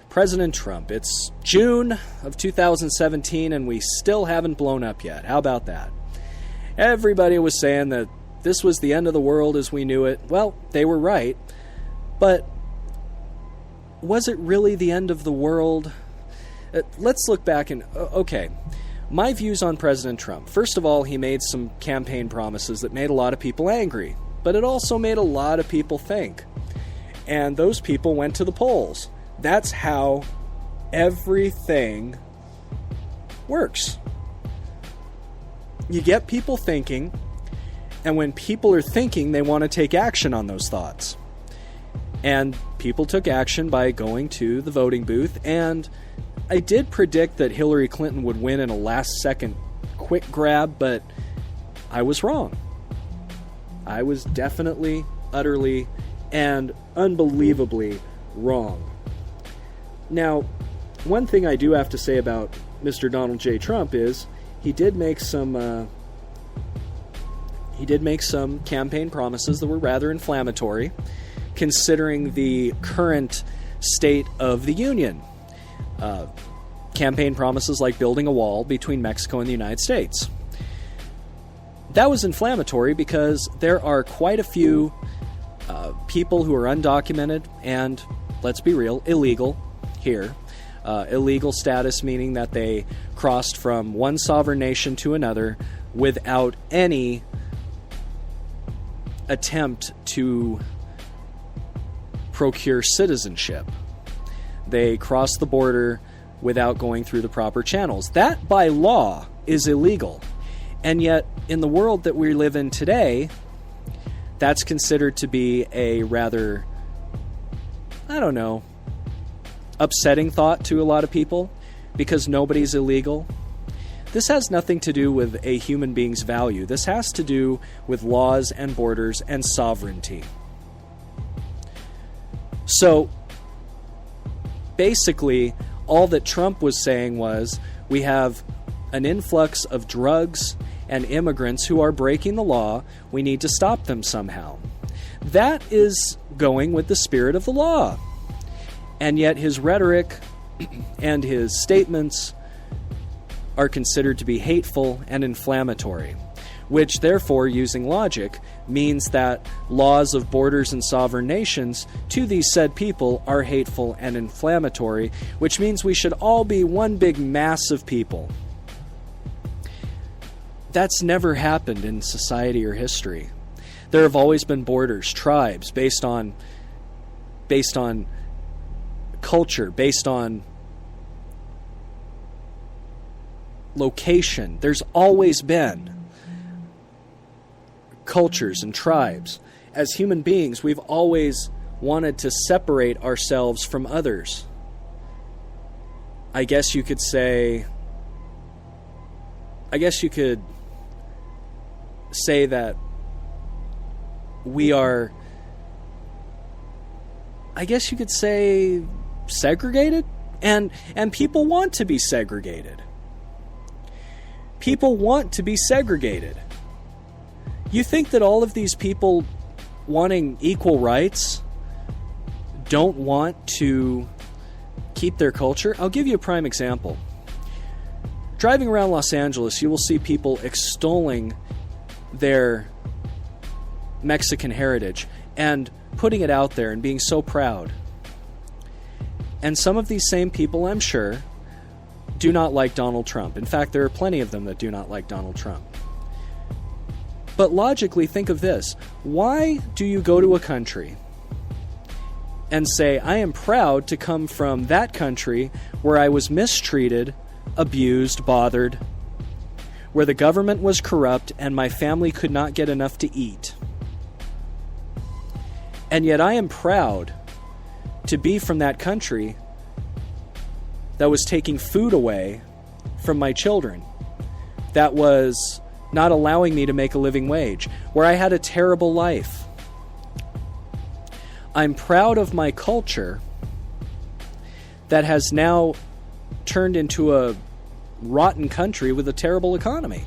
President Trump. It's June of 2017 and we still haven't blown up yet. How about that? Everybody was saying that this was the end of the world as we knew it. Well, they were right. But was it really the end of the world? Let's look back and, okay, my views on President Trump. First of all, he made some campaign promises that made a lot of people angry, but it also made a lot of people think. And those people went to the polls. That's how everything works. You get people thinking, and when people are thinking, they want to take action on those thoughts. And people took action by going to the voting booth, and I did predict that Hillary Clinton would win in a last-second quick grab, but I was wrong. I was definitely, utterly, and unbelievably wrong. Now, one thing I do have to say about Mr. Donald J. Trump is he did make some campaign promises that were rather inflammatory, considering the current state of the Union. Campaign promises like building a wall between Mexico and the United States. That was inflammatory because there are quite a few people who are undocumented and, let's be real, illegal here. Illegal status meaning that they crossed from one sovereign nation to another without any attempt to procure citizenship. They crossed the border without going through the proper channels. That, by law, is illegal. And yet, in the world that we live in today, that's considered to be a rather, upsetting thought to a lot of people because nobody's illegal. This has nothing to do with a human being's value. This has to do with laws and borders and sovereignty. So, basically, all that Trump was saying was, we have an influx of drugs and immigrants who are breaking the law. We need to stop them somehow. That is going with the spirit of the law. And yet his rhetoric and his statements are considered to be hateful and inflammatory, which therefore, using logic, means that laws of borders and sovereign nations to these said people are hateful and inflammatory, which means we should all be one big mass of people. That's never happened in society or history. There have always been borders, tribes, based on culture, based on location. There's always been cultures and tribes. As human beings, we've always wanted to separate ourselves from others. I guess you could say that we are, segregated, and people want to be segregated. People want to be segregated. You think that all of these people wanting equal rights don't want to keep their culture? I'll give you a prime example. Driving around Los Angeles, you will see people extolling their Mexican heritage and putting it out there and being so proud. And some of these same people, I'm sure, do not like Donald Trump. In fact, there are plenty of them that do not like Donald Trump. But logically, think of this. Why do you go to a country and say, I am proud to come from that country where I was mistreated, abused, bothered, where the government was corrupt and my family could not get enough to eat? And yet I am proud to be from that country that was taking food away from my children, that was not allowing me to make a living wage, where I had a terrible life. I'm proud of my culture that has now turned into a rotten country with a terrible economy.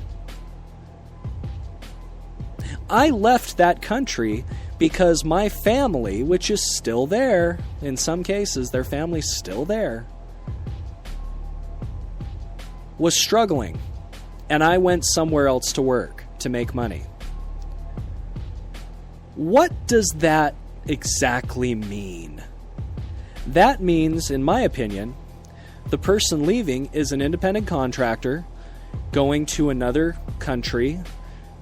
I left that country because my family, which is still there, in some cases, their family's still there, was struggling, and I went somewhere else to work to make money. What does that exactly mean? That means, in my opinion, the person leaving is an independent contractor going to another country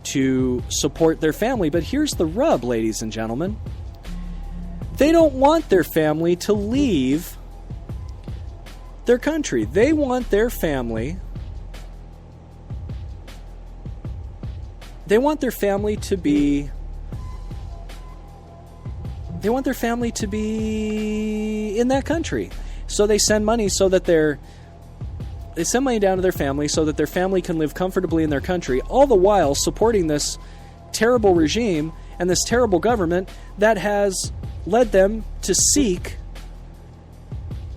to support their family. But here's the rub, ladies and gentlemen. They don't want their family to leave their country. They want their family to be in that country. So they send money down to their family so that their family can live comfortably in their country, all the while supporting this terrible regime and this terrible government that has led them to seek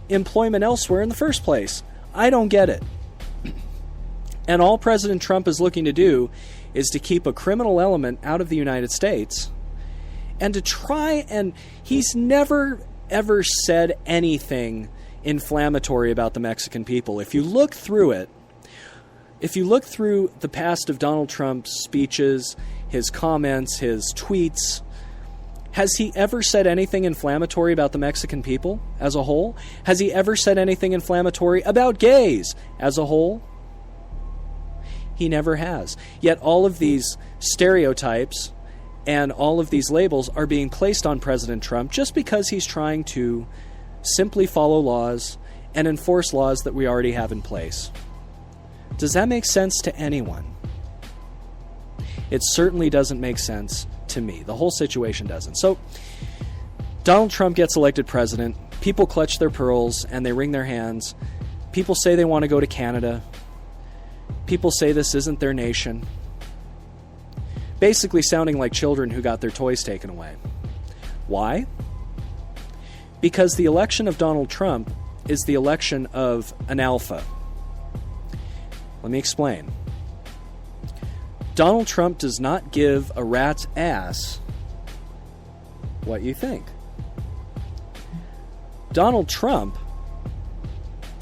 employment elsewhere in the first place. I don't get it. And all President Trump is looking to do is to keep a criminal element out of the United States and to try, and he's never ever said anything inflammatory about the Mexican people. If you look through it, if you look through the past of Donald Trump's speeches, his comments, his tweets, has he ever said anything inflammatory about the Mexican people as a whole? Has he ever said anything inflammatory about gays as a whole? He never has. Yet all of these stereotypes and all of these labels are being placed on President Trump just because he's trying to simply follow laws and enforce laws that we already have in place. Does that make sense to anyone? It certainly doesn't make sense to me. The whole situation doesn't. So, Donald Trump gets elected president. People clutch their pearls and they wring their hands. People say they want to go to Canada. People say this isn't their nation. Basically sounding like children who got their toys taken away. Why? Because the election of Donald Trump is the election of an alpha. Let me explain. Donald Trump does not give a rat's ass what you think. Donald Trump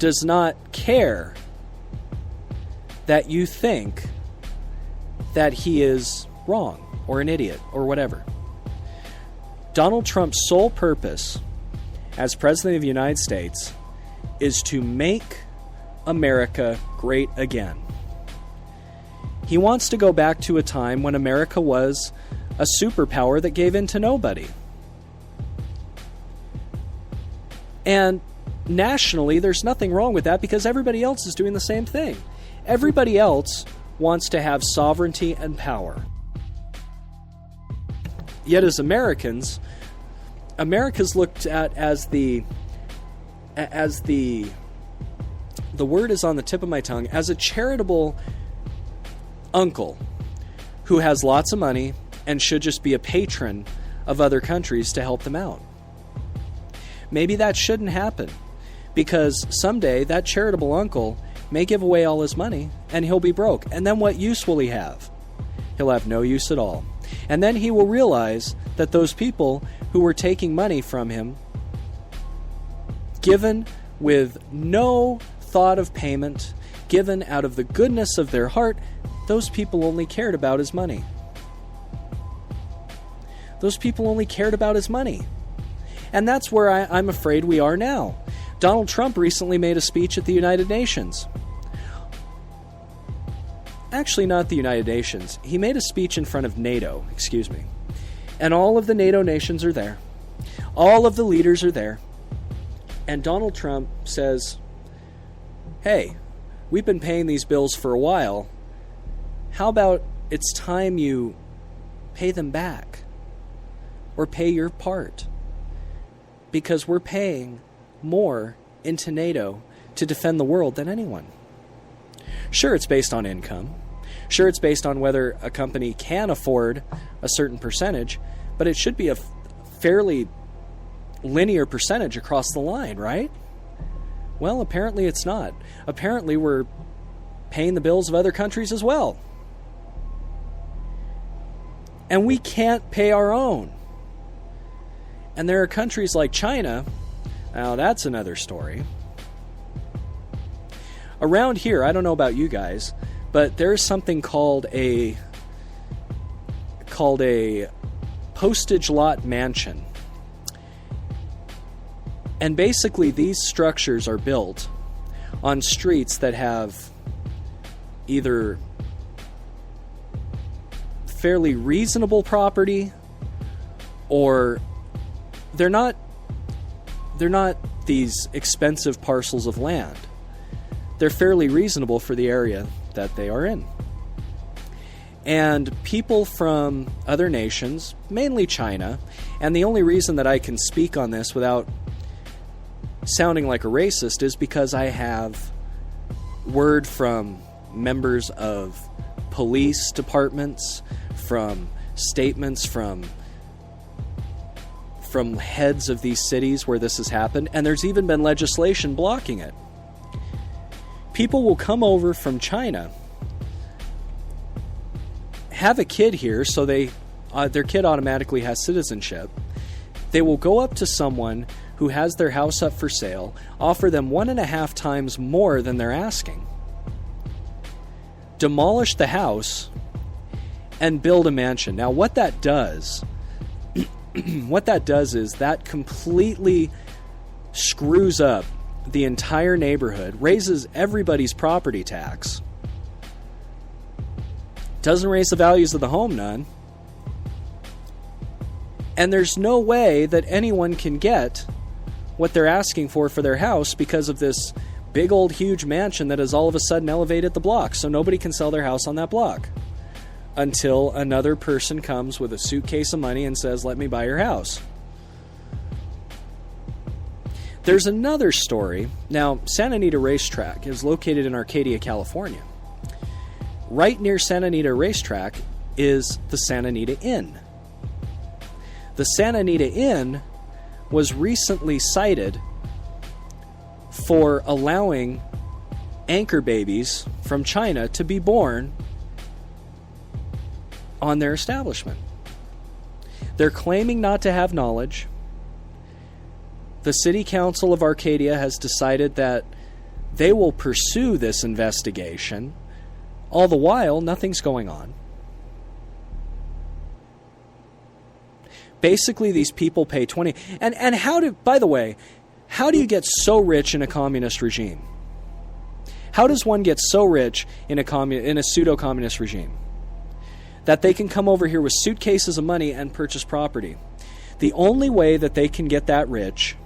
does not care that you think that he is wrong or an idiot or whatever. Donald Trump's sole purpose as President of the United States is to make America great again. He wants to go back to a time when America was a superpower that gave in to nobody. And nationally, there's nothing wrong with that because everybody else is doing the same thing. Everybody else wants to have sovereignty and power. Yet as Americans, America's looked at as the word is on the tip of my tongue, as a charitable uncle who has lots of money and should just be a patron of other countries to help them out. Maybe that shouldn't happen, because someday that charitable uncle may give away all his money and he'll be broke. And then what use will he have? He'll have no use at all. And then he will realize that those people who were taking money from him, given with no thought of payment, given out of the goodness of their heart, those people only cared about his money. Those people only cared about his money. And that's where I'm afraid we are now. Donald Trump recently made a speech at the United Nations. Actually, not the United Nations. He made a speech in front of NATO, And all of the NATO nations are there. All of the leaders are there. And Donald Trump says, hey, we've been paying these bills for a while. How about it's time you pay them back? Or pay your part? Because we're paying more into NATO to defend the world than anyone. Sure, it's based on income. Sure, it's based on whether a company can afford a certain percentage, but it should be a fairly linear percentage across the line, right? Well, apparently it's not. Apparently we're paying the bills of other countries as well. And we can't pay our own. And there are countries like China. Now, that's another story. Around here, I don't know about you guys, but there's something called a postage lot mansion. And basically, these structures are built on streets that have either fairly reasonable property, or they're not these expensive parcels of land. They're fairly reasonable for the area that they are in. And people from other nations, mainly China, and the only reason that I can speak on this without sounding like a racist is because I have word from members of police departments, from statements from heads of these cities where this has happened, and there's even been legislation blocking it. People will come over from China, have a kid here, so their kid automatically has citizenship. They will go up to someone who has their house up for sale, offer them 1.5 times more than they're asking, demolish the house, and build a mansion. Now, what that does is that completely screws up the entire neighborhood, raises everybody's property tax, doesn't raise the values of the home none, and there's no way that anyone can get what they're asking for their house because of this big old huge mansion that has all of a sudden elevated the block. So nobody can sell their house on that block until another person comes with a suitcase of money and says, let me buy your house. There's another story. Now, Santa Anita Racetrack is located in Arcadia, California. Right near Santa Anita Racetrack is the Santa Anita Inn. The Santa Anita Inn was recently cited for allowing anchor babies from China to be born on their establishment. They're claiming not to have knowledge. The City Council of Arcadia has decided that they will pursue this investigation. All the while, nothing's going on. Basically, these people pay 20... And how do... By the way, how do you get so rich in a communist regime? How does one get so rich in a pseudo-communist regime that they can come over here with suitcases of money and purchase property? The only way that they can get that rich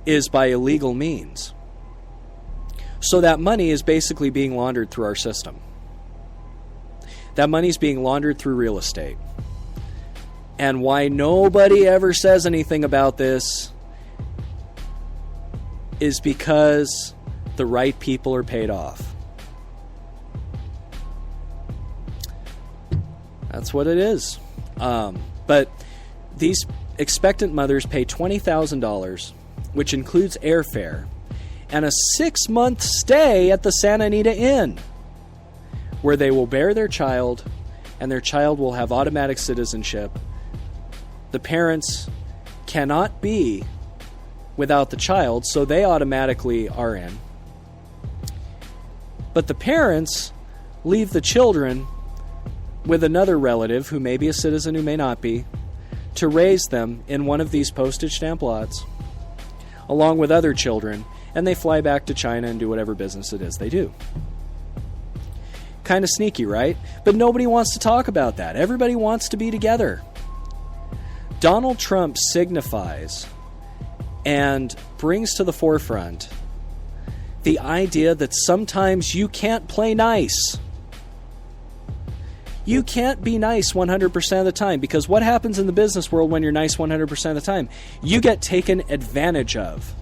is by illegal means. So that money is basically being laundered through our system. That money is being laundered through real estate. And why nobody ever says anything about this is because the right people are paid off. That's what it is. But these expectant mothers pay $20,000, which includes airfare, and a 6-month stay at the Santa Anita Inn, where they will bear their child, and their child will have automatic citizenship. The parents cannot be without the child, so they automatically are in. But the parents leave the children with another relative, who may be a citizen, who may not be, to raise them in one of these postage stamp lots, along with other children, and they fly back to China and do whatever business it is they do. Kind of sneaky, right? But nobody wants to talk about that. Everybody wants to be together. Donald Trump signifies and brings to the forefront the idea that sometimes you can't play nice. You can't be nice 100% of the time, because what happens in the business world when you're nice 100% of the time? You get taken advantage of.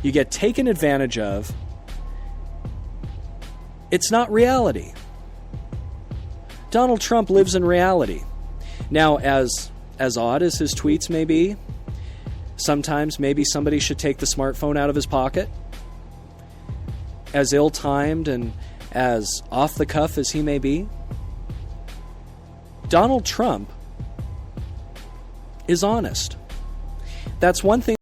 You get taken advantage of. It's not reality. Donald Trump lives in reality. Now, as odd as his tweets may be, sometimes maybe somebody should take the smartphone out of his pocket. As ill-timed and as off the cuff as he may be, Donald Trump is honest. That's one thing